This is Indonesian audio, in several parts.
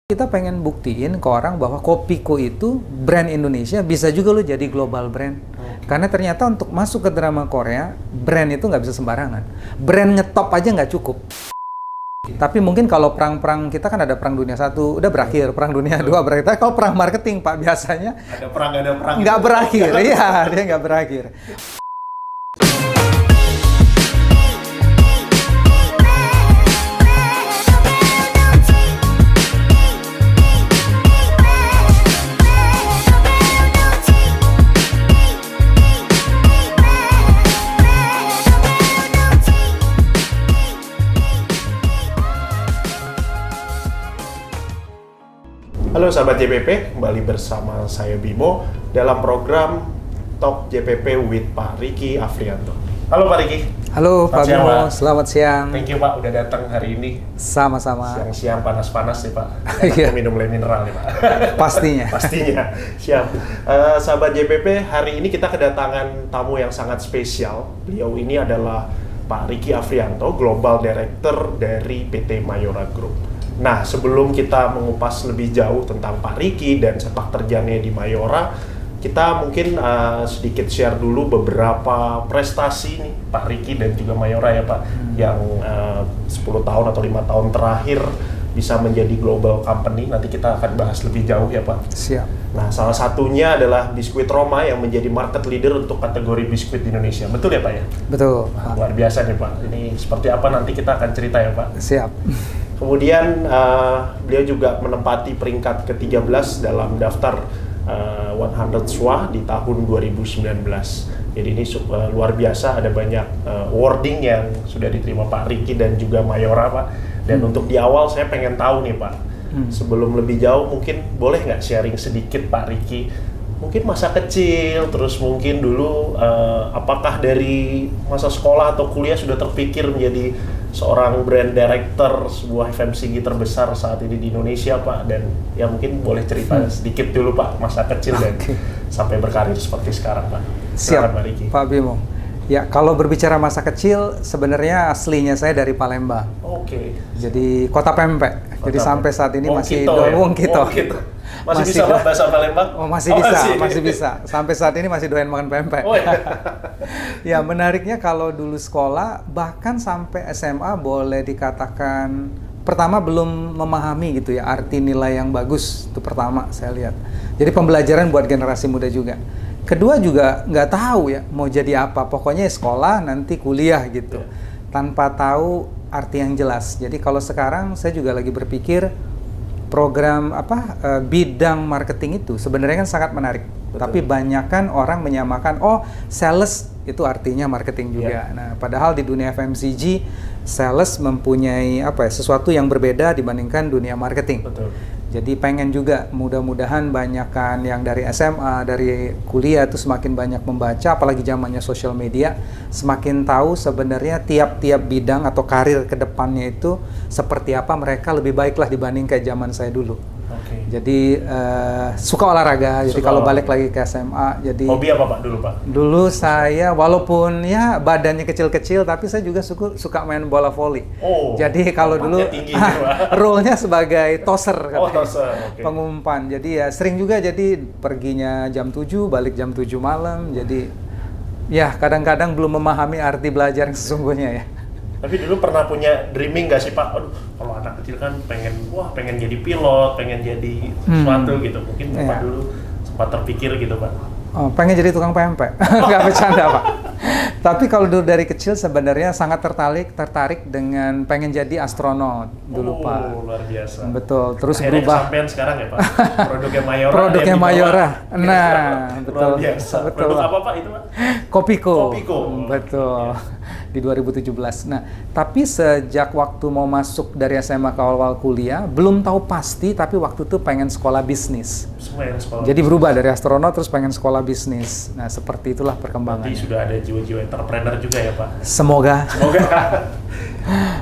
Kita pengen buktiin ke orang bahwa Kopiko itu brand Indonesia bisa juga lo jadi global brand. Karena ternyata untuk masuk ke drama Korea, brand itu nggak bisa sembarangan. Brand ngetop aja nggak cukup. Tapi mungkin kalau perang-perang kita kan ada perang dunia 1, udah berakhir, perang dunia 2 berakhir. Tapi kalau perang marketing Pak biasanya ada perang nggak berakhir, iya dia nggak berakhir. Halo sahabat JPP, kembali bersama saya Bimo dalam program Talk JPP with Pak Ricky Afrianto. Halo Pak Ricky. Halo Pak Bimo, selamat siang. Thank you Pak udah datang hari ini. Sama-sama. Siang-siang panas-panas nih Pak. Iya. Minum air mineral nih Pak. Pastinya. Pastinya. Siap. Sahabat JPP, hari ini kita kedatangan tamu yang sangat spesial. Beliau ini adalah Pak Ricky Afrianto, Global Director dari PT Mayora Group. Nah, sebelum kita mengupas lebih jauh tentang Pak Ricky dan sepak terjangnya di Mayora, kita mungkin sedikit share dulu beberapa prestasi nih Pak Ricky dan juga Mayora ya Pak, yang 10 tahun atau 5 tahun terakhir bisa menjadi global company. Nanti kita akan bahas lebih jauh ya Pak. Siap. Nah, salah satunya adalah Biskuit Roma yang menjadi market leader untuk kategori biskuit di Indonesia. Betul ya Pak ya? Betul. Nah, luar biasa nih Pak. Ini seperti apa nanti kita akan cerita ya Pak. Siap. Kemudian beliau juga menempati peringkat ke-13 dalam daftar 100 SWA di tahun 2019. Jadi ini luar biasa, ada banyak awarding yang sudah diterima Pak Ricky dan juga Mayora Pak. Dan untuk di awal saya pengen tahu nih Pak, sebelum lebih jauh mungkin boleh nggak sharing sedikit Pak Ricky, mungkin masa kecil, terus mungkin dulu apakah dari masa sekolah atau kuliah sudah terpikir menjadi seorang brand director sebuah FMCG terbesar saat ini di Indonesia Pak, dan ya mungkin boleh cerita sedikit dulu Pak masa kecil dan sampai berkarir seperti sekarang Pak. Siap Pak Bimo. Ya kalau berbicara masa kecil sebenarnya aslinya saya dari Palembang. Oke. Jadi kota pempek. Jadi sampai saat ini masih Wong Kito. Masih bisa bahasa Palembang? Oh, masih bisa. Sampai saat ini masih doyan makan pempek. Oh, iya. Ya, menariknya kalau dulu sekolah, bahkan sampai SMA boleh dikatakan pertama belum memahami gitu ya arti nilai yang bagus, itu pertama saya lihat. Jadi pembelajaran buat generasi muda juga. Kedua juga nggak tahu ya mau jadi apa, pokoknya sekolah nanti kuliah gitu, tanpa tahu arti yang jelas. Jadi kalau sekarang saya juga lagi berpikir program bidang marketing itu sebenarnya kan sangat menarik. Betul. Tapi banyak kan orang menyamakan sales itu artinya marketing juga. Nah, padahal di dunia FMCG sales mempunyai sesuatu yang berbeda dibandingkan dunia marketing. Betul. Jadi pengen juga mudah-mudahan banyakkan yang dari SMA, dari kuliah itu semakin banyak membaca, apalagi zamannya sosial media, semakin tahu sebenarnya tiap-tiap bidang atau karir ke depannya itu seperti apa, mereka lebih baiklah dibanding kayak zaman saya dulu. Okay. Jadi suka olahraga, jadi kalau balik lagi ke SMA, jadi hobi apa Pak dulu Pak? Dulu saya walaupun ya badannya kecil-kecil, tapi saya juga suka main bola voli. Jadi kalau dulu role-nya sebagai tosser, okay. Pengumpan. Jadi ya sering juga jadi perginya jam 7, balik jam 7 malam. Jadi ya kadang-kadang belum memahami arti belajar yang sesungguhnya ya. Tapi dulu pernah punya dreaming nggak sih Pak? Aduh, kalau anak kecil kan pengen jadi pilot, pengen jadi sesuatu gitu. Mungkin Bapak dulu sempat terpikir gitu Pak. Oh, pengen jadi tukang pempek. Nggak bercanda Pak. Tapi kalau dulu dari kecil sebenarnya sangat tertarik dengan pengen jadi astronot dulu Pak. Luar biasa. Betul. Terus akhirnya berubah. Kesampean sekarang ya Pak. Produknya Mayora. Produknya Mayora. Nah, betul. Luar biasa. Betul. Produk apa Pak itu Pak? Kopiko. Betul. Ya. Di 2017. Nah, tapi sejak waktu mau masuk dari SMA ke awal kuliah, belum tahu pasti, tapi waktu itu pengen sekolah bisnis. Jadi berubah dari astronot terus pengen sekolah bisnis. Nah, seperti itulah perkembangannya. Berarti sudah ada jiwa-jiwa entrepreneur juga ya Pak? Semoga.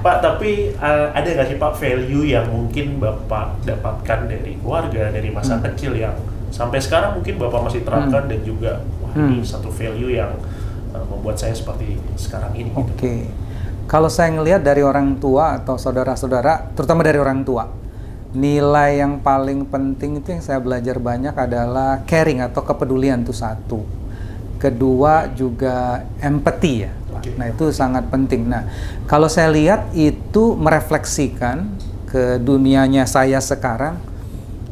Pak, tapi ada nggak sih Pak value yang mungkin Bapak dapatkan dari keluarga, dari masa kecil yang sampai sekarang mungkin Bapak masih terapkan dan juga ini satu value yang membuat saya seperti sekarang ini. Oke. Kalau saya ngelihat dari orang tua atau saudara-saudara, terutama dari orang tua, Nilai yang paling penting itu yang saya belajar banyak adalah caring atau kepedulian itu satu. Kedua juga empathy ya, Pak. Nah itu sangat penting. Nah kalau saya lihat itu merefleksikan ke dunianya saya sekarang,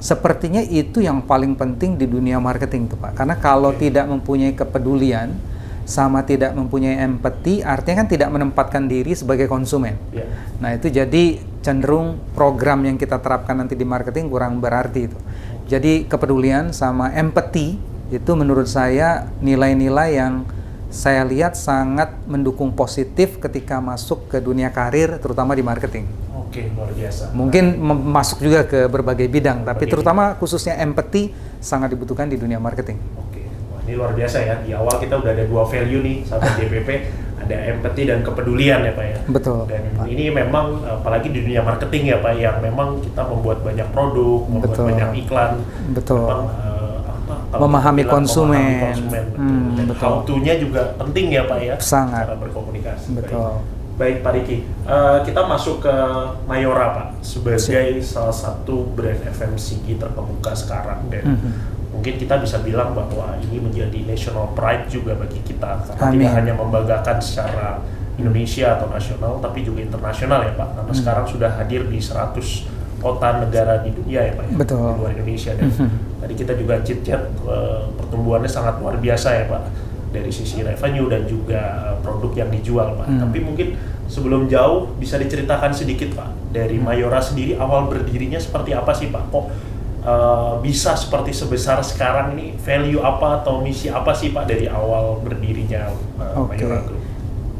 sepertinya itu yang paling penting di dunia marketing tuh Pak. Karena kalau tidak mempunyai kepedulian sama tidak mempunyai empati, artinya kan tidak menempatkan diri sebagai konsumen. Yeah. Nah itu jadi cenderung program yang kita terapkan nanti di marketing kurang berarti itu. Jadi kepedulian sama empati itu menurut saya nilai-nilai yang saya lihat sangat mendukung positif ketika masuk ke dunia karir, terutama di marketing. Oke, luar biasa. Mungkin masuk juga ke berbagai bidang, tapi terutama khususnya empati sangat dibutuhkan di dunia marketing. Oke, wah ini luar biasa ya. Di awal kita udah ada 2 value nih sama JPP, ada empati dan kepedulian ya Pak ya. Betul. Dan Pak. ini memang apalagi di dunia marketing ya Pak, yang memang kita membuat banyak produk, membuat banyak iklan. Betul. Memang, memahami konsumen. Dan how to-nya juga penting ya Pak ya. Sangat. Cara berkomunikasi. Betul. Baik Pak Riki, kita masuk ke Mayora Pak, sebagai salah satu brand FMCG terkemuka sekarang, dan mungkin kita bisa bilang bahwa ini menjadi national pride juga bagi kita, karena tidak hanya membanggakan secara Indonesia atau nasional, tapi juga internasional ya Pak, karena sekarang sudah hadir di 100 kota negara di dunia ya Pak ya, Betul. di luar Indonesia, dan tadi kita juga chit-chat, pertumbuhannya sangat luar biasa ya Pak, dari sisi revenue dan juga produk yang dijual Pak. Tapi mungkin sebelum jauh bisa diceritakan sedikit Pak, dari Mayora sendiri awal berdirinya seperti apa sih Pak? Kok bisa seperti sebesar sekarang ini? Value apa atau misi apa sih Pak dari awal berdirinya Mayora Group?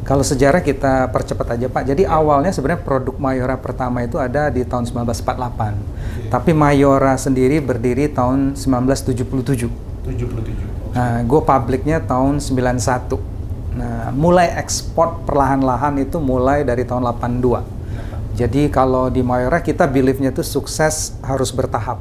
Kalau sejarah kita percepat aja Pak. Jadi awalnya sebenarnya produk Mayora pertama itu ada di tahun 1948. Tapi Mayora sendiri berdiri tahun 1977. 77. Nah, gue publiknya tahun 91. Nah, mulai ekspor perlahan-lahan itu mulai dari tahun 82. Jadi kalau di Mayora kita believe-nya itu sukses harus bertahap.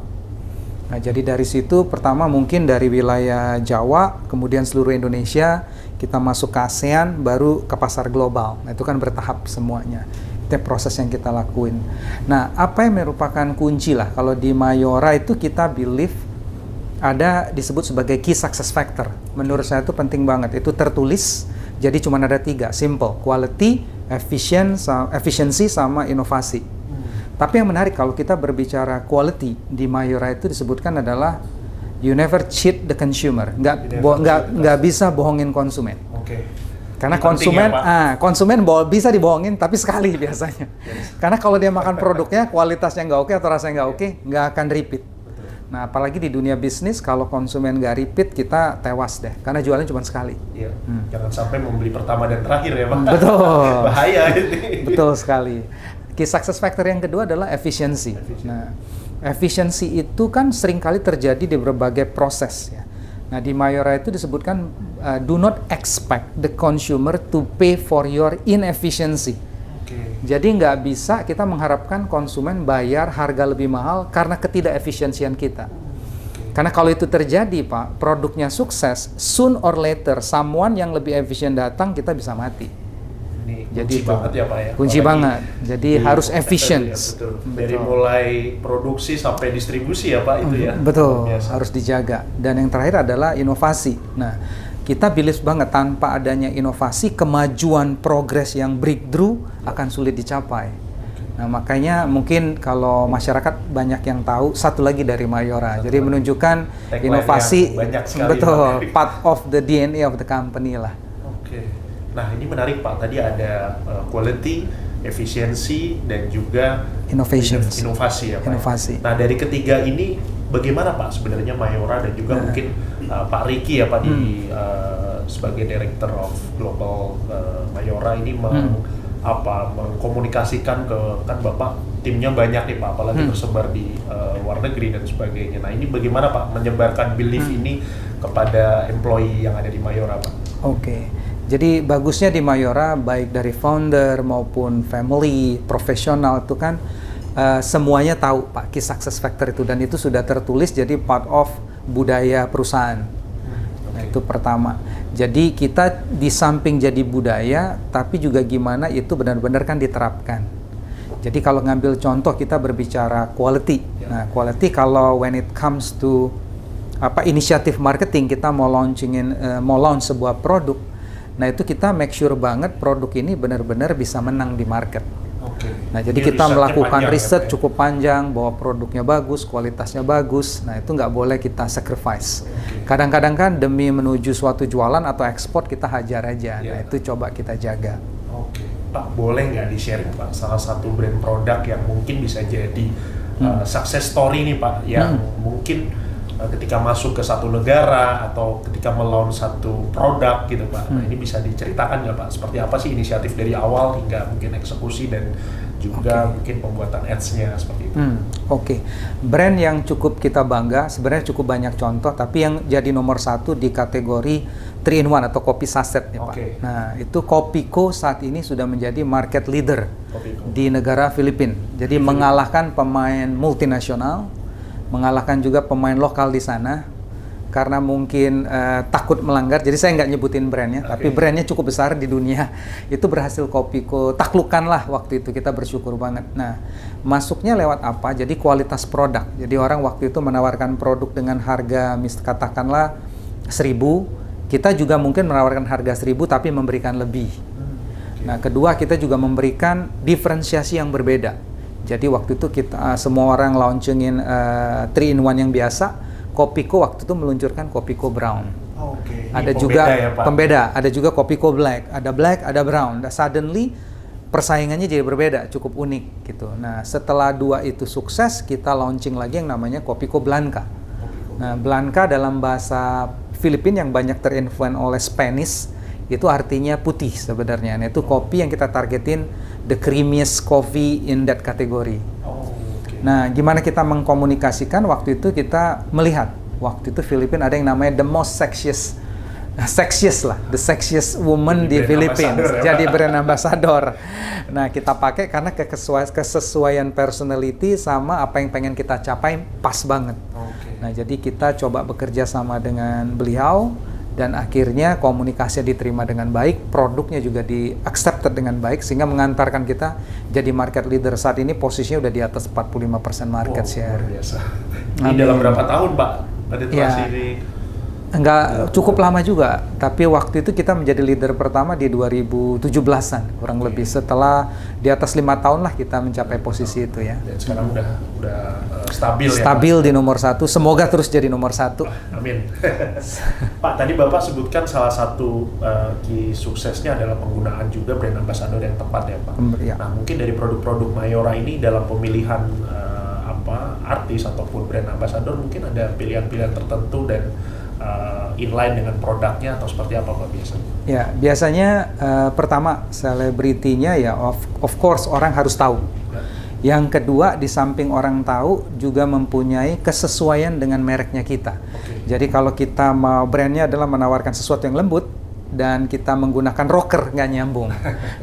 Nah, jadi dari situ pertama mungkin dari wilayah Jawa, kemudian seluruh Indonesia, kita masuk ke ASEAN, baru ke pasar global. Nah, itu kan bertahap semuanya. Itu proses yang kita lakuin. Nah, apa yang merupakan kunci lah kalau di Mayora itu kita believe ada disebut sebagai key success factor. Menurut saya itu penting banget. Itu tertulis, jadi cuma ada 3, simple, quality, efficiency, sama inovasi. Tapi yang menarik kalau kita berbicara quality di Mayora itu disebutkan adalah you never cheat the consumer, nggak bisa bohongin konsumen. Oke. Karena ini konsumen bisa dibohongin tapi sekali biasanya. Karena kalau dia makan produknya kualitasnya nggak oke atau rasanya nggak oke, nggak akan repeat. Nah, apalagi di dunia bisnis, kalau konsumen nggak repeat, kita tewas deh. Karena jualnya cuma sekali. Iya. Jangan sampai membeli pertama dan terakhir ya Pak. Betul. Bahaya ini. Betul sekali. Key success factor yang kedua adalah efficiency. Nah, efficiency itu kan seringkali terjadi di berbagai proses ya. Nah, di Mayora itu disebutkan, do not expect the consumer to pay for your inefficiency. Jadi nggak bisa kita mengharapkan konsumen bayar harga lebih mahal karena ketidakefisiensian kita. Karena kalau itu terjadi Pak, produknya sukses, soon or later someone yang lebih efisien datang, kita bisa mati. Ini Jadi kunci banget ya Pak ya. Kunci banget. Jadi harus efisien. Ya, betul. Dari mulai produksi sampai distribusi ya Pak itu ya. Betul, harus dijaga. Dan yang terakhir adalah inovasi. Nah, kita believe banget tanpa adanya inovasi, kemajuan progres yang breakthrough akan sulit dicapai. Nah, makanya mungkin kalau masyarakat banyak yang tahu satu lagi dari Mayora. Jadi menunjukkan inovasi, betul, part of the DNA of the company lah. Oke. Nah, ini menarik Pak. Tadi ada quality, efisiensi, dan juga inovasi ya Pak. Inovasi. Nah, dari ketiga ini bagaimana Pak sebenarnya Mayora dan juga mungkin Pak Riki ya Pak di sebagai Director of Global Mayora ini mengkomunikasikan ke, kan Bapak timnya banyak nih Pak, apalagi tersebar di luar negeri dan sebagainya. Nah, ini bagaimana Pak menyebarkan belief ini kepada employee yang ada di Mayora Pak? Oke. Jadi bagusnya di Mayora baik dari founder maupun family, profesional itu kan semuanya tahu Pak key success factor itu, dan itu sudah tertulis jadi part of budaya perusahaan. Nah, itu pertama. Jadi kita di samping jadi budaya, tapi juga gimana itu benar-benar kan diterapkan. Jadi kalau ngambil contoh kita berbicara quality. Nah, quality kalau when it comes to inisiatif marketing, kita mau launch sebuah produk. Nah, itu kita make sure banget produk ini benar-benar bisa menang di market. Nah, jadi kita melakukan riset cukup panjang bahwa produknya bagus, kualitasnya bagus. Nah, itu nggak boleh kita sacrifice. Kadang-kadang kan demi menuju suatu jualan atau ekspor kita hajar aja. Nah, itu coba kita jaga. Pak, boleh nggak di-sharing Pak salah satu brand produk yang mungkin bisa jadi success story nih Pak, yang mungkin ketika masuk ke satu negara atau ketika melaunch satu produk gitu Pak. Nah, ini bisa diceritakan nggak Pak? Seperti apa sih inisiatif dari awal hingga mungkin eksekusi dan juga mungkin pembuatan ads-nya seperti itu. Brand yang cukup kita bangga, sebenarnya cukup banyak contoh, tapi yang jadi nomor 1 di kategori 3-in-1 atau kopi saset nih Pak. Nah, itu Kopiko saat ini sudah menjadi market leader di negara Filipina. Jadi mengalahkan pemain multinasional, mengalahkan juga pemain lokal di sana, karena mungkin takut melanggar. Jadi saya nggak nyebutin brandnya, tapi brandnya cukup besar di dunia. Itu berhasil Kopiko taklukkan lah waktu itu, kita bersyukur banget. Nah, masuknya lewat apa? Jadi kualitas produk. Jadi orang waktu itu menawarkan produk dengan harga katakanlah 1.000, kita juga mungkin menawarkan harga 1.000 tapi memberikan lebih. Nah, kedua kita juga memberikan diferensiasi yang berbeda. Jadi waktu itu kita semua orang launchingin 3-in-1 yang biasa. Kopiko waktu itu meluncurkan Kopiko Brown. Ada juga pembeda, ada juga Kopiko Black, ada brown. Dan suddenly persaingannya jadi berbeda, cukup unik gitu. Nah, setelah 2 itu sukses, kita launching lagi yang namanya Kopiko Blanca. Nah, Blanca dalam bahasa Filipina yang banyak terinfluence oleh Spanish, itu artinya putih sebenarnya. Nah, itu kopi yang kita targetin the creamiest coffee in that category. Nah, gimana kita mengkomunikasikan? Waktu itu kita melihat, waktu itu Filipina ada yang namanya the most sexiest the sexiest woman di Filipina, jadi brand ambassador. Nah, kita pakai karena kesesuaian personality sama apa yang pengen kita capai pas banget. Nah, jadi kita coba bekerja sama dengan beliau, dan akhirnya komunikasinya diterima dengan baik, produknya juga di-accepted dengan baik, sehingga mengantarkan kita jadi market leader. Saat ini posisinya udah di atas 45% market share. Luar biasa. Ini dalam berapa tahun Pak? Enggak cukup lama juga, tapi waktu itu kita menjadi leader pertama di 2017-an, kurang lebih. Setelah di atas 5 tahun lah kita mencapai posisi itu ya. Dan sekarang udah stabil ya. Stabil di nomor 1, semoga terus jadi nomor 1. Amin. Pak, tadi Bapak sebutkan salah satu key suksesnya adalah penggunaan juga brand ambassador yang tepat ya Pak. Nah, mungkin dari produk-produk Mayora ini dalam pemilihan artis ataupun brand ambassador mungkin ada pilihan-pilihan tertentu dan inline dengan produknya atau seperti apa Pak biasanya? Ya, biasanya pertama selebritinya ya of course orang harus tahu. Yang kedua, di samping orang tahu juga mempunyai kesesuaian dengan mereknya kita. Jadi kalau kita mau brandnya adalah menawarkan sesuatu yang lembut dan kita menggunakan rocker, nggak nyambung.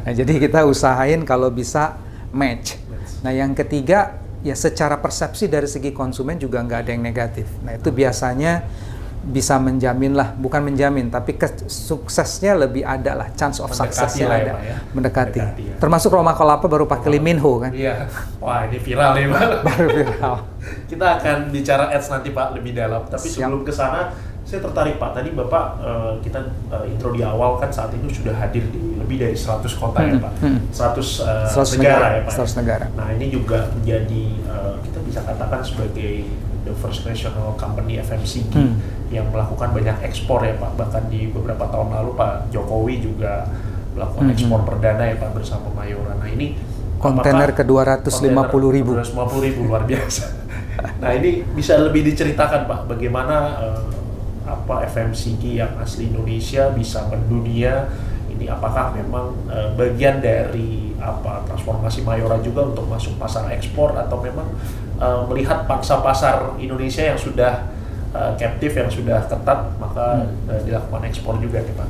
Nah, jadi kita usahain kalau bisa match. Nah, yang ketiga ya secara persepsi dari segi konsumen juga nggak ada yang negatif. Nah, itu biasanya bisa menjamin lah, bukan menjamin, tapi suksesnya lebih ada lah, chance of success-nya ada, mendekati. Ya. Termasuk Roma Kolapa baru pakai Lee Min Ho kan? Iya, wah ini viral nih Pak. Baru viral. Kita akan bicara ads nanti Pak lebih dalam, tapi sebelum ke sana, saya tertarik Pak, tadi Bapak kita intro di awal kan saat ini sudah hadir di lebih dari 100 kota ya Pak, 100 negara ya Pak. 100 negara. Nah ini juga menjadi, kita bisa katakan sebagai the first national company FMCG yang melakukan banyak ekspor ya Pak. Bahkan di beberapa tahun lalu Pak Jokowi juga melakukan ekspor perdana ya Pak bersama Mayora. Nah ini kontainer ke 250.000. 250.000 luar biasa. Nah ini bisa lebih diceritakan Pak bagaimana FMCG yang asli Indonesia bisa mendunia. Ini apakah memang bagian dari transformasi Mayora juga untuk masuk pasar ekspor atau memang melihat pangsa pasar Indonesia yang sudah captive, yang sudah ketat, maka dilakukan ekspor juga nih Pak.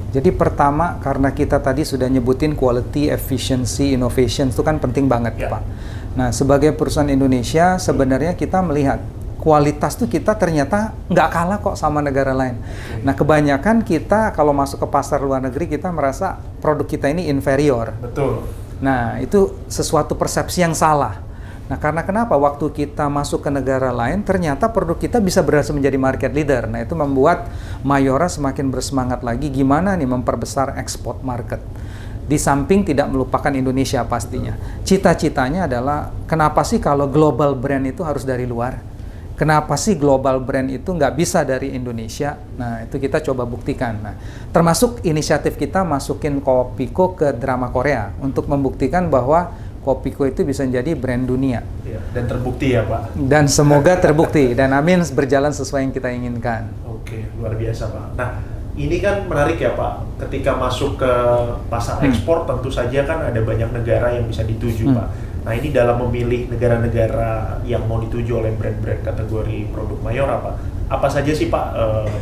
Jadi pertama karena kita tadi sudah nyebutin quality, efficiency, innovation itu kan penting banget Pak. Nah, sebagai perusahaan Indonesia sebenarnya kita melihat kualitas tuh kita ternyata nggak kalah kok sama negara lain. Nah, kebanyakan kita kalau masuk ke pasar luar negeri kita merasa produk kita ini inferior. Betul. Nah, itu sesuatu persepsi yang salah. Nah, karena kenapa? Waktu kita masuk ke negara lain, ternyata produk kita bisa berhasil menjadi market leader. Nah, itu membuat Mayora semakin bersemangat lagi gimana nih memperbesar ekspor market. Di samping tidak melupakan Indonesia pastinya. Cita-citanya adalah, kenapa sih kalau global brand itu harus dari luar? Kenapa sih global brand itu nggak bisa dari Indonesia? Nah, itu kita coba buktikan. Nah, termasuk inisiatif kita masukin Kopiko ke drama Korea untuk membuktikan bahwa Kopiko itu bisa menjadi brand dunia. Ya, dan terbukti ya Pak? Dan semoga terbukti, dan amin berjalan sesuai yang kita inginkan. Oke, luar biasa Pak. Nah, ini kan menarik ya Pak, ketika masuk ke pasar ekspor tentu saja kan ada banyak negara yang bisa dituju Pak. Nah, ini dalam memilih negara-negara yang mau dituju oleh brand-brand kategori produk Mayora Pak, apa saja sih Pak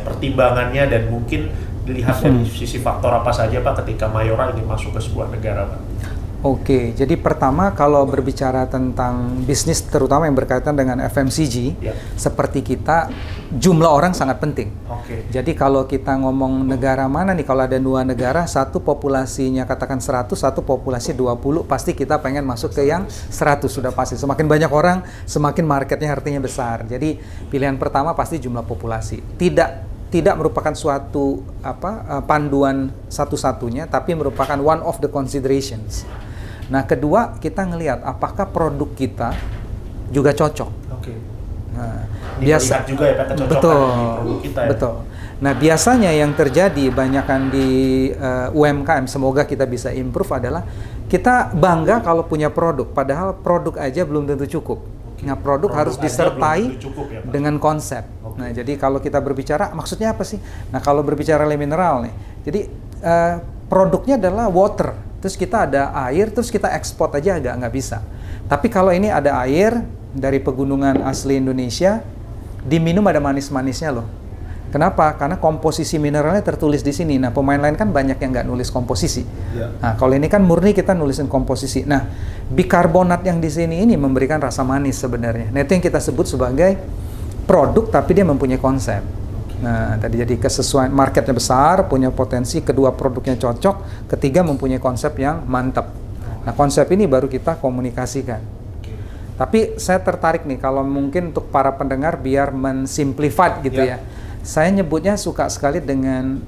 pertimbangannya, dan mungkin dilihat dari sisi faktor apa saja Pak ketika Mayora ingin masuk ke sebuah negara Pak? Oke, jadi pertama kalau berbicara tentang bisnis terutama yang berkaitan dengan FMCG, seperti kita, jumlah orang sangat penting. Jadi kalau kita ngomong negara mana nih, kalau ada 2 negara, satu populasinya katakan 100, satu populasi 20, pasti kita pengen masuk ke yang 100, sudah pasti. Semakin banyak orang, semakin marketnya artinya besar. Jadi pilihan pertama pasti jumlah populasi. Tidak merupakan suatu panduan satu-satunya, tapi merupakan one of the considerations. Nah, kedua, kita ngelihat apakah produk kita juga cocok. Nah, biasa juga ya Pak, kecocokan di produk kita ya. Betul. Nah, biasanya yang terjadi banyakan di UMKM, semoga kita bisa improve, adalah kita bangga kalau punya produk, padahal produk aja belum tentu cukup. Nah, produk harus disertai dengan konsep. Nah, jadi kalau kita berbicara, maksudnya apa sih? Nah, kalau berbicara Le Mineral nih, jadi produknya adalah water, terus kita ada air, terus kita ekspor aja nggak bisa. Tapi kalau ini ada air dari pegunungan asli Indonesia, diminum ada manis-manisnya loh. Kenapa? Karena komposisi mineralnya tertulis di sini. Nah, pemain lain kan banyak yang nggak nulis komposisi. Nah, kalau ini kan murni kita nulisin komposisi. Nah, bikarbonat yang di sini ini memberikan rasa manis sebenarnya. Nah, itu yang kita sebut sebagai produk, tapi dia mempunyai konsep. Nah, tadi jadi kesesuaian, marketnya besar, punya potensi, kedua produknya cocok, ketiga mempunyai konsep yang mantap. Nah, konsep ini baru kita komunikasikan. Tapi saya tertarik nih, kalau mungkin untuk para pendengar biar mensimplify gitu ya. Saya nyebutnya suka sekali dengan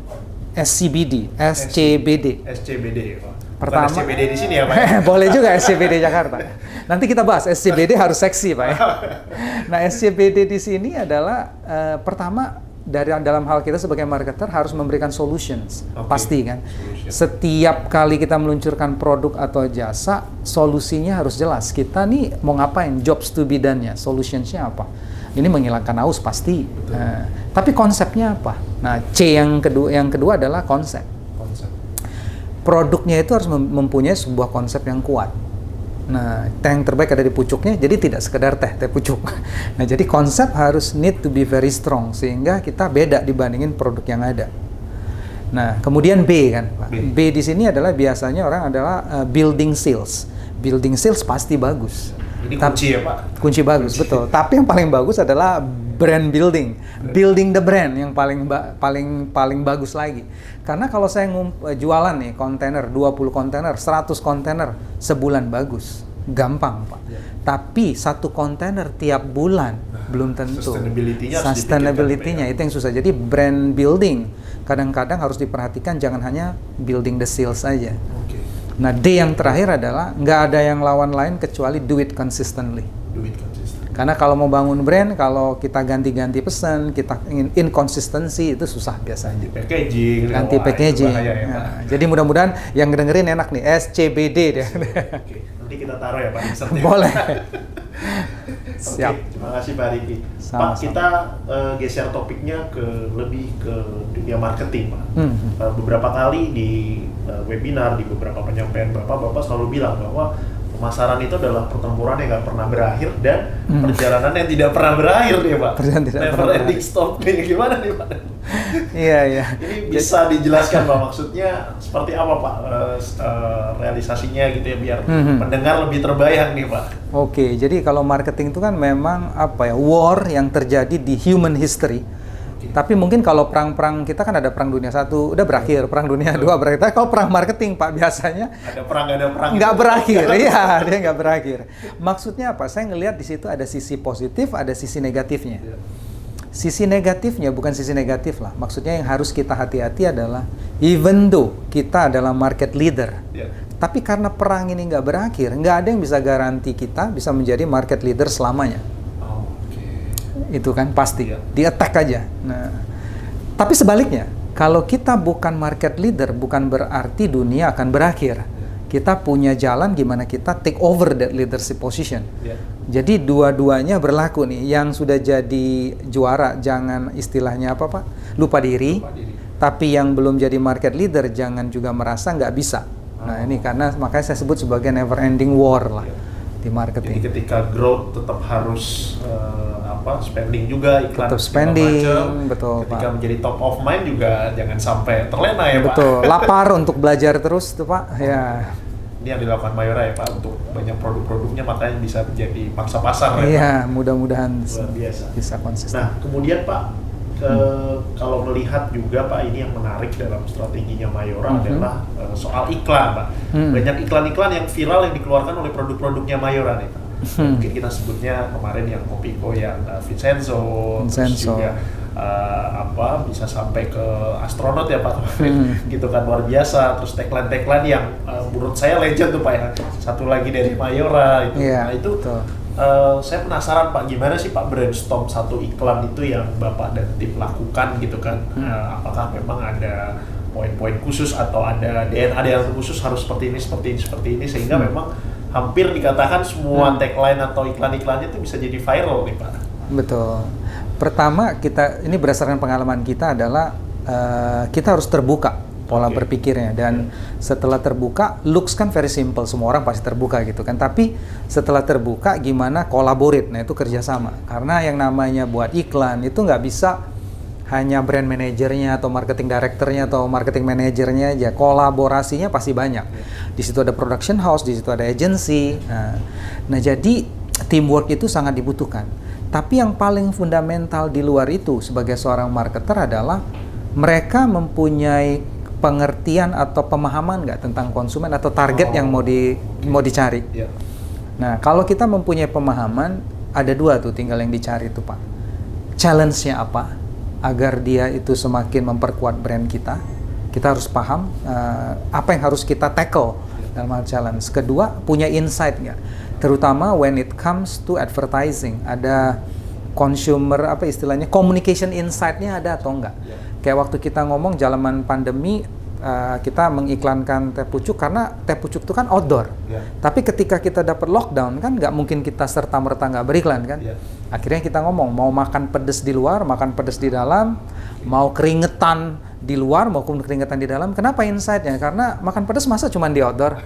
SCBD, SCBD. SCBD ya Pak? Pertama, bukan SCBD di sini ya Pak? Boleh juga SCBD Jakarta. Nanti kita bahas, SCBD harus seksi Pak ya. Nah, SCBD di sini adalah pertama, dalam hal kita sebagai marketer harus memberikan solutions, pasti kan. Setiap kali kita meluncurkan produk atau jasa, solusinya harus jelas. Kita nih mau ngapain, jobs to be done-nya, solutionsnya apa. Ini menghilangkan haus pasti. Tapi konsepnya apa? Nah, C yang kedua adalah konsep. Produknya itu harus mempunyai sebuah konsep yang kuat. Nah, teh yang terbaik ada di pucuknya, jadi tidak sekedar teh pucuk. Nah, jadi konsep harus need to be very strong, sehingga kita beda dibandingin produk yang ada. Nah, kemudian B kan, Pak. B di sini adalah biasanya orang adalah building sales. Building sales pasti bagus. Ini kunci ya Pak? Kunci bagus, betul. Tapi yang paling bagus adalah brand building. Building the brand yang paling bagus lagi. Karena kalau saya jualan nih kontainer, 20 kontainer, 100 kontainer sebulan bagus. Gampang Pak. Tapi satu kontainer tiap bulan belum tentu. Sustainability-nya itu yang susah. Jadi brand building kadang-kadang harus diperhatikan, jangan hanya building the sales aja. Nah, D yang terakhir adalah nggak ada yang lawan lain kecuali do it consistently. Karena kalau mau bangun brand, kalau kita ganti-ganti pesan, kita ingin inkonsistensi, itu susah biasanya. Ganti packaging. Nah, jadi mudah-mudahan yang dengerin enak nih, SCBD deh. Nanti kita taruh ya Pak. Boleh. Siap. Terima kasih Pak Riki. Pak, kita geser topiknya lebih ke dunia marketing Pak. Beberapa kali di webinar, di beberapa penyampaian Bapak selalu bilang bahwa pemasaran itu adalah pertempuran yang nggak pernah berakhir dan perjalanan yang tidak pernah berakhir nih Pak. Never ending stop nih, gimana nih Pak? Iya. Ini bisa dijelaskan Pak, maksudnya seperti apa Pak realisasinya gitu ya, biar pendengar lebih terbayang nih Pak. Oke, jadi kalau marketing itu kan memang war yang terjadi di human history. Tapi mungkin kalau perang-perang kita kan ada perang dunia 1 udah berakhir, perang dunia 2 berakhir. Tapi kalau perang marketing Pak biasanya ada perang nggak berakhir, iya dia nggak berakhir. Maksudnya apa? Saya ngelihat di situ ada sisi positif, ada sisi negatifnya. Sisi negatifnya bukan sisi negatif lah. Maksudnya yang harus kita hati-hati adalah even though kita adalah market leader, tapi karena perang ini nggak berakhir, nggak ada yang bisa garansi kita bisa menjadi market leader selamanya. Itu kan pasti, di attack aja. Nah, tapi sebaliknya, kalau kita bukan market leader, bukan berarti dunia akan berakhir. Kita punya jalan gimana kita take over that leadership position. Jadi dua-duanya berlaku nih. Yang sudah jadi juara jangan istilahnya apa Pak? Lupa diri. Tapi yang belum jadi market leader jangan juga merasa nggak bisa. Nah ini karena makanya saya sebut sebagai never ending war lah di marketing. Jadi ketika growth tetap harus spending juga, iklan tetap spending, betul ketika Pak. menjadi top of mind juga jangan sampai terlena ya Pak. Betul, lapar untuk belajar terus tuh Pak. Ya. Ini yang dilakukan Mayora ya Pak untuk banyak produk-produknya makanya bisa menjadi pangsa pasar ya Pak. Iya, mudah-mudahan bisa konsisten. Nah kemudian Pak kalau melihat juga Pak ini yang menarik dalam strateginya Mayora adalah soal iklan Pak. Banyak iklan-iklan yang viral yang dikeluarkan oleh produk-produknya Mayora nih Pak. Mungkin kita sebutnya kemarin yang Kopiko yang Vincenzo. Terus juga bisa sampai ke astronot ya Pak. Gitu kan luar biasa. Terus tagline-tagline yang menurut saya legend tuh Pak ya. Satu lagi dari Mayora itu. Nah itu saya penasaran Pak, gimana sih Pak brainstorm satu iklan itu yang Bapak dan tim lakukan gitu kan? Apakah memang ada poin-poin khusus atau ada DNA yang khusus harus seperti ini sehingga memang hampir dikatakan semua tagline atau iklan-iklannya itu bisa jadi viral nih Pak? Betul. Pertama ini berdasarkan pengalaman kita adalah kita harus terbuka pola berpikirnya dan setelah terbuka, looks kan very simple, semua orang pasti terbuka gitu kan. Tapi setelah terbuka gimana collaborate, nah itu kerjasama. Karena yang namanya buat iklan itu nggak bisa hanya brand manajernya atau marketing directornya atau marketing manajernya aja, kolaborasinya pasti banyak. Di situ ada production house, di situ ada agency. Nah jadi teamwork itu sangat dibutuhkan. Tapi yang paling fundamental di luar itu sebagai seorang marketer adalah mereka mempunyai pengertian atau pemahaman nggak tentang konsumen atau target yang mau dicari. Nah kalau kita mempunyai pemahaman, ada dua tuh tinggal yang dicari tuh Pak. Challenge-nya apa? Agar dia itu semakin memperkuat brand kita. Kita harus paham apa yang harus kita tackle dalam hal challenge. Kedua, punya insight nggak? Terutama when it comes to advertising, ada consumer istilahnya communication insight-nya ada atau enggak? Kayak waktu kita ngomong zaman pandemi, kita mengiklankan teh pucuk karena teh pucuk itu kan outdoor. Tapi ketika kita dapat lockdown kan nggak mungkin kita serta-merta nggak beriklan kan. Akhirnya kita ngomong mau makan pedes di luar, makan pedes di dalam, mau keringetan di luar maupun keringetan di dalam. Kenapa insight-nya? Karena makan pedes masa cuma di outdoor.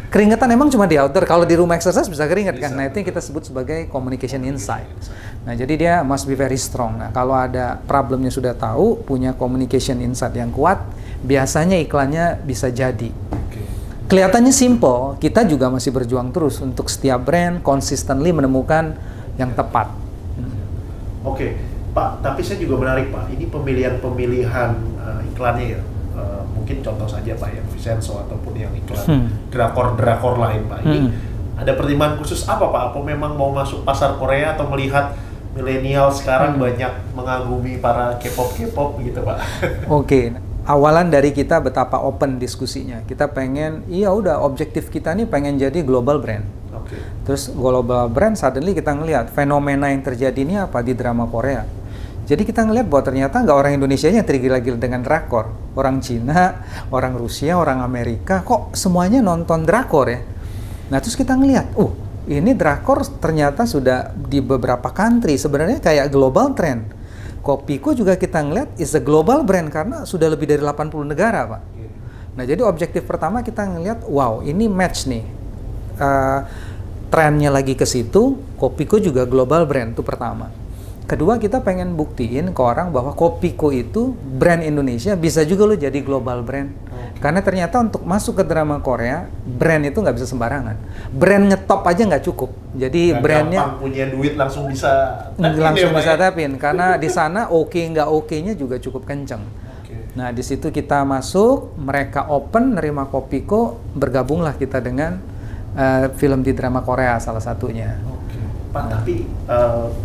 Keringetan emang cuma di outdoor, kalau di rumah exercise bisa keringet kan. Nah itu yang kita sebut sebagai communication insight. Nah jadi dia must be very strong. Nah kalau ada problemnya sudah tahu, punya communication insight yang kuat, biasanya iklannya bisa jadi. Kelihatannya simple, kita juga masih berjuang terus untuk setiap brand consistently menemukan yang tepat. Oke, Pak, tapi saya juga menarik Pak, ini pemilihan iklannya ya. Mungkin contoh saja Pak yang Vincenzo ataupun yang iklan drakor lain Pak. Ini ada pertimbangan khusus apa Pak? Apa memang mau masuk pasar Korea atau melihat milenial sekarang banyak mengagumi para K-pop gitu Pak? Oke. Awalan dari kita betapa open diskusinya. Kita pengen, objektif kita nih pengen jadi global brand. Terus global brand suddenly kita ngelihat fenomena yang terjadi ini apa di drama Korea. Jadi kita ngelihat bahwa ternyata nggak orang Indonesianya tergila-gila dengan drakor. Orang Cina, orang Rusia, orang Amerika, kok semuanya nonton drakor ya. Nah terus kita ngelihat, ini drakor ternyata sudah di beberapa country, sebenarnya kayak global trend. Kopiko juga kita ngelihat is a global brand karena sudah lebih dari 80 negara Pak. Nah jadi objektif pertama kita ngelihat, wow ini match nih. Trennya lagi ke situ, Kopiko juga global brand itu pertama. Kedua, kita pengen buktiin ke orang bahwa Kopiko itu brand Indonesia, bisa juga lo jadi global brand. Karena ternyata untuk masuk ke drama Korea, brand itu nggak bisa sembarangan. Brand ngetop aja nggak cukup. Jadi brandnya gampang punya duit langsung bisa tapin. Karena di sana nggak oke-nya juga cukup kenceng. Nah, di situ kita masuk, mereka open, nerima Kopiko, bergabunglah kita dengan film di drama Korea salah satunya. Pak, tapi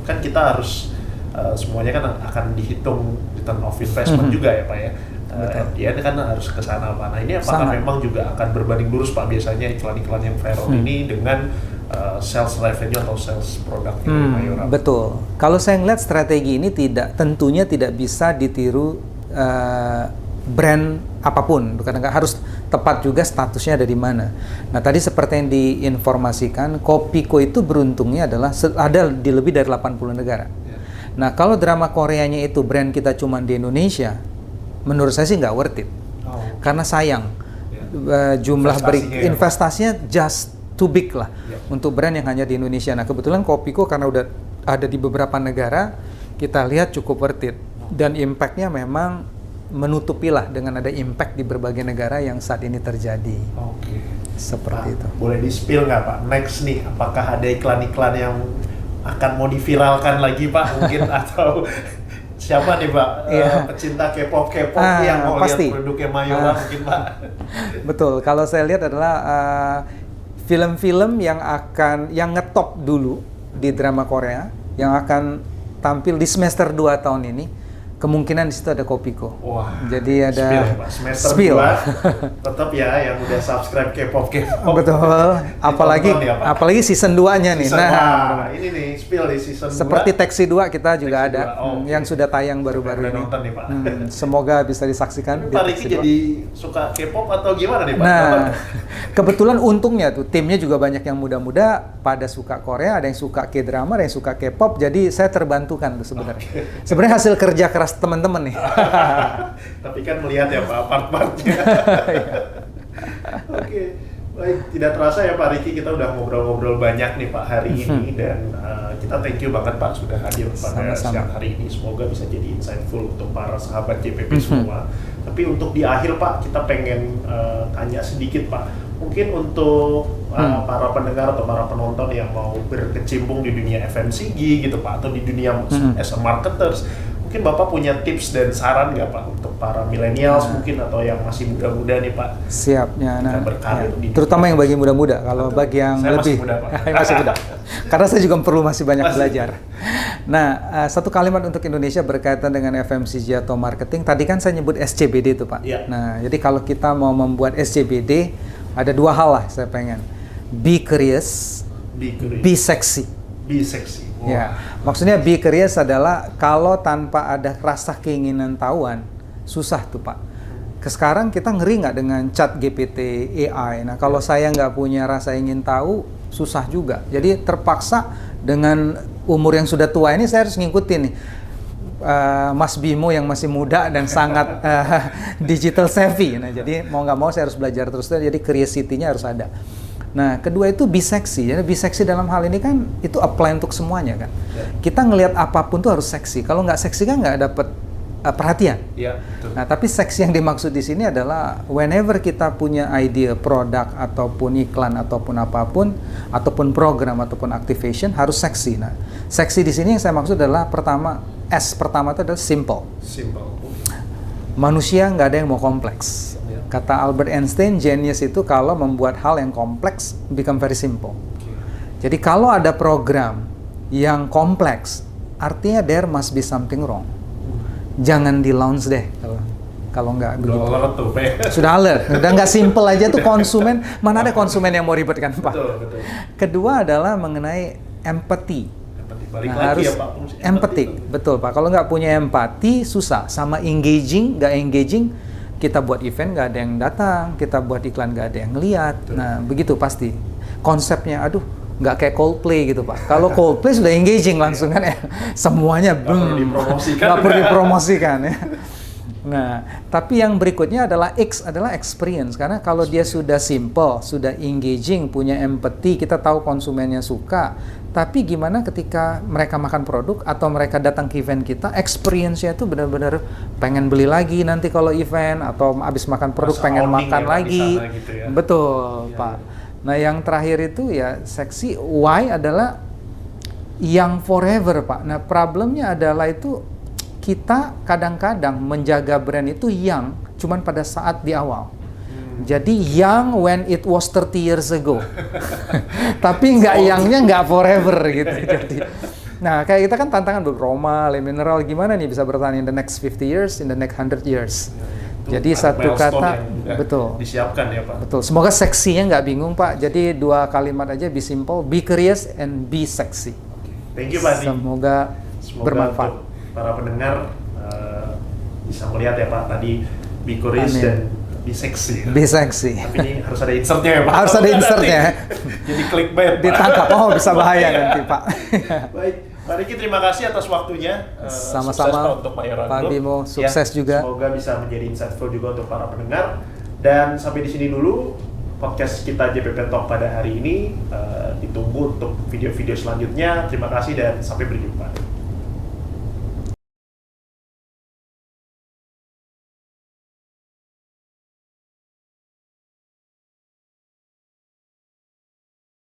kan kita harus semuanya kan akan dihitung return of investment juga ya Pak ya. Ya kan harus ke sana Pak. Nah ini apakah memang juga akan berbanding lurus Pak biasanya iklan-iklan yang viral ini dengan sales revenue atau sales produknya Mayora? Betul. Kalau saya ngeliat strategi ini tentunya tidak bisa ditiru brand apapun, karena nggak harus tepat juga statusnya ada di mana. Nah tadi seperti yang diinformasikan, Kopiko itu beruntungnya adalah ada di lebih dari 80 negara. Nah kalau drama Koreanya itu brand kita cuma di Indonesia, menurut saya sih nggak worth it. Karena sayang, jumlah investasinya just too big lah untuk brand yang hanya di Indonesia. Nah kebetulan Kopiko karena udah ada di beberapa negara, kita lihat cukup worth it. Dan impact-nya memang menutupilah dengan ada impact di berbagai negara yang saat ini terjadi. Seperti itu. Boleh di-spill nggak Pak? Next nih, apakah ada iklan-iklan yang akan mau diviralkan lagi Pak mungkin atau siapa nih Pak pecinta K-pop yang mau lihat produknya Mayora mungkin Pak? Betul. Kalau saya lihat adalah film-film yang ngetop dulu di drama Korea yang akan tampil di semester 2 tahun ini. Kemungkinan di situ ada Kopiko. Wah, jadi ada semester 2 tetap ya yang udah subscribe K-pop. Betul. Apalagi season 2-nya nih. Nah, ini nih spill di season 2. Seperti Taxi 2 kita juga ada yang sudah tayang baru-baru ini. Nonton nih, Pak. Semoga bisa disaksikan. Pak Riki jadi suka K-pop atau gimana nih Pak? Nah, kebetulan untungnya tuh timnya juga banyak yang muda-muda pada suka Korea, ada yang suka K-drama, ada yang suka K-pop. Jadi saya terbantukan tuh sebenarnya. Sebenarnya hasil kerja keras teman-teman nih. Tapi kan melihat ya Pak part-partnya. Oke, baik, tidak terasa ya Pak Riki kita udah ngobrol-ngobrol banyak nih Pak hari ini dan kita thank you banget Pak sudah hadir pada siang hari ini. Semoga bisa jadi insightful untuk para sahabat JPP semua. Tapi untuk di akhir Pak kita pengen tanya sedikit Pak. Mungkin untuk para pendengar atau para penonton yang mau berkecimpung di dunia FMCG gitu Pak atau di dunia as a marketers. Mungkin Bapak punya tips dan saran nggak Pak untuk para millennials mungkin atau yang masih muda-muda nih Pak? Siapnya, berkarir di terutama yang bagi muda-muda. Kalau bagi yang saya lebih masih muda, Pak. masih muda. Karena saya juga perlu masih banyak belajar. Nah, satu kalimat untuk Indonesia berkaitan dengan FMCG atau marketing. Tadi kan saya nyebut SCBD itu Pak. Ya. Nah, jadi kalau kita mau membuat SCBD ada dua hal lah saya pengen. Be curious, be sexy. Be sexy. Wow. Ya, maksudnya be curious adalah kalau tanpa ada rasa keinginan tahuan, susah tuh Pak. Sekarang kita ngeri nggak dengan chat GPT, AI. Nah kalau saya nggak punya rasa ingin tahu, susah juga. Jadi terpaksa dengan umur yang sudah tua ini saya harus ngikutin nih. Mas Bimo yang masih muda dan sangat digital savvy. Nah jadi mau nggak mau saya harus belajar terus. Jadi curiosity-nya harus ada. Nah, kedua itu be sexy. Jadi be sexy dalam hal ini kan itu apply untuk semuanya kan. Kita ngelihat apapun tuh harus seksi. Kalau nggak seksi kan nggak dapet perhatian. Betul. Nah, tapi seksi yang dimaksud di sini adalah whenever kita punya ide produk ataupun iklan ataupun apapun ataupun program ataupun activation harus seksi. Nah, seksi di sini yang saya maksud adalah pertama itu adalah simple. Manusia nggak ada yang mau kompleks. Kata Albert Einstein, genius itu kalau membuat hal yang kompleks become very simple. Jadi kalau ada program yang kompleks, artinya there must be something wrong. Jangan di launch deh kalau nggak begitu. Sudah alert, udah nggak simple aja tuh konsumen. Mana ada konsumen yang mau ribet kan Pak? Betul. Kedua adalah mengenai empathy. Harus empathy, betul Pak. Kalau nggak punya empati susah. Sama engaging, nggak engaging. Kita buat event nggak ada yang datang, kita buat iklan nggak ada yang ngeliat. Nah begitu pasti konsepnya, nggak kayak Coldplay gitu Pak. Kalau Coldplay sudah engaging langsung kan ya, semuanya nggak perlu dipromosikan ya. Nah, tapi yang berikutnya adalah X adalah experience. Karena kalau dia sudah simple, sudah engaging, punya empathy, kita tahu konsumennya suka. Tapi gimana ketika mereka makan produk atau mereka datang ke event kita, experience-nya itu benar-benar pengen beli lagi nanti kalau event, atau habis makan produk Masa pengen owning makan ya, Pak, lagi. di sana gitu ya. Betul, Iya, Pak. iya. Nah, yang terakhir itu ya seksi Y adalah yang forever, Pak. Nah, problemnya adalah itu kita kadang-kadang menjaga brand itu young cuman pada saat di awal. Jadi young when it was 30 years ago. Tapi youngnya nggak forever gitu. Jadi, nah kayak kita kan tantangan Roma, Le Mineral, gimana nih bisa bertahan in the next 50 years, in the next 100 years. Jadi satu kata, betul. Disiapkan ya Pak. Betul. Semoga seksinya nggak bingung Pak. Jadi 2 kalimat aja, be simple, be curious, and be sexy. Thank you Pak. Semoga bermanfaat. Untuk para pendengar bisa melihat ya Pak tadi be curious Amin. dan be sexy. Be sexy. Tapi ini harus ada insertnya ya Pak. Harus ada insertnya. Jadi clickbait Pak. Ditangkap. Oh, bisa bahaya nanti Pak. Baik, Pak Riki terima kasih atas waktunya. Sama-sama, Sukses Pak untuk Mayoran Pak Group. Bimo, sukses juga. Semoga bisa menjadi insightful juga untuk para pendengar. Dan sampai di sini dulu podcast kita JPP Talk pada hari ini. Ditunggu untuk video-video selanjutnya. Terima kasih dan sampai berjumpa.